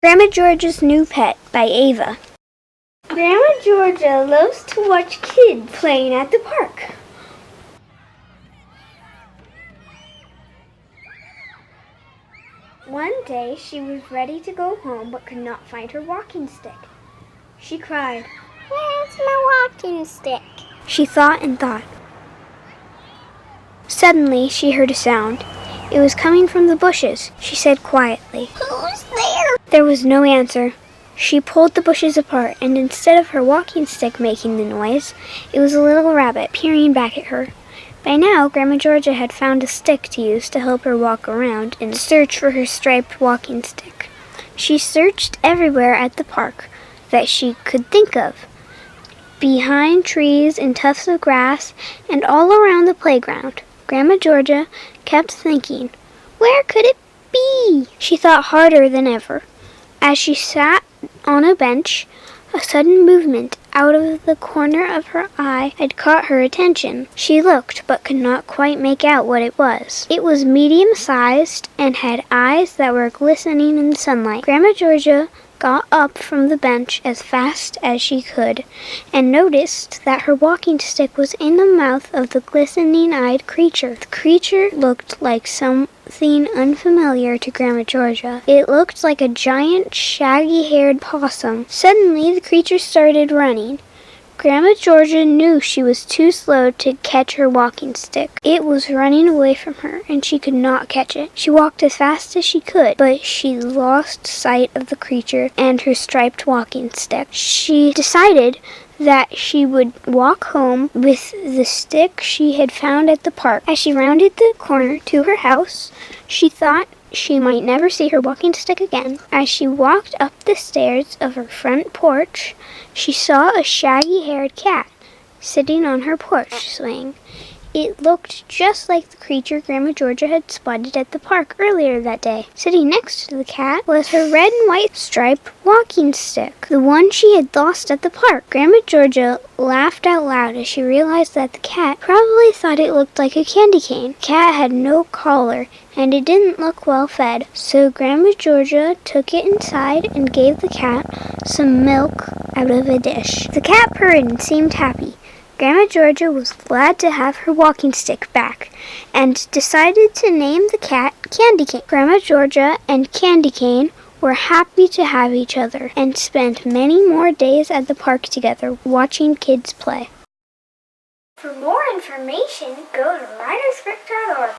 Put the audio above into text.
Grandma Georgia's New Pet by Ava. Grandma Georgia loves to watch kids playing at the park. One day she was ready to go home but could not find her walking stick. She cried, "Where's my walking stick?" She thought and thought. Suddenly she heard a sound. It was coming from the bushes. She said quietly, "Who's there?" There was no answer. She pulled the bushes apart, and instead of her walking stick making the noise, it was a little rabbit peering back at her. By now, Grandma Georgia had found a stick to use to help her walk around and search for her striped walking stick. She searched everywhere at the park that she could think of, behind trees and tufts of grass, and all around the playground. Grandma Georgia kept thinking, "Where could it be?" She thought harder than ever. As she sat on a bench, a sudden movement out of the corner of her eye had caught her attention. She looked, but could not quite make out what it was. It was medium-sized and had eyes that were glistening in the sunlight. Grandma Georgia got up from the bench as fast as she could and noticed that her walking stick was in the mouth of the glistening-eyed creature. The creature looked like something unfamiliar to Grandma Georgia. It looked like a giant, shaggy-haired possum. Suddenly, the creature started running. Grandma Georgia knew she was too slow to catch her walking stick. It was running away from her, and she could not catch it. She walked as fast as she could, but she lost sight of the creature and her striped walking stick. She decided that she would walk home with the stick she had found at the park. As she rounded the corner to her house, she thought she might never see her walking stick again. As she walked up the stairs of her front porch, she saw a shaggy-haired cat sitting on her porch swing. It looked just like the creature Grandma Georgia had spotted at the park earlier that day. Sitting next to the cat was her red and white striped walking stick, the one she had lost at the park. Grandma Georgia laughed out loud as she realized that the cat probably thought it looked like a candy cane. The cat had no collar, and it didn't look well fed, so Grandma Georgia took it inside and gave the cat some milk out of a dish. The cat purred and seemed happy. Grandma Georgia was glad to have her walking stick back and decided to name the cat Candy Cane. Grandma Georgia and Candy Cane were happy to have each other and spent many more days at the park together watching kids play. For more information, go to writerscript.org.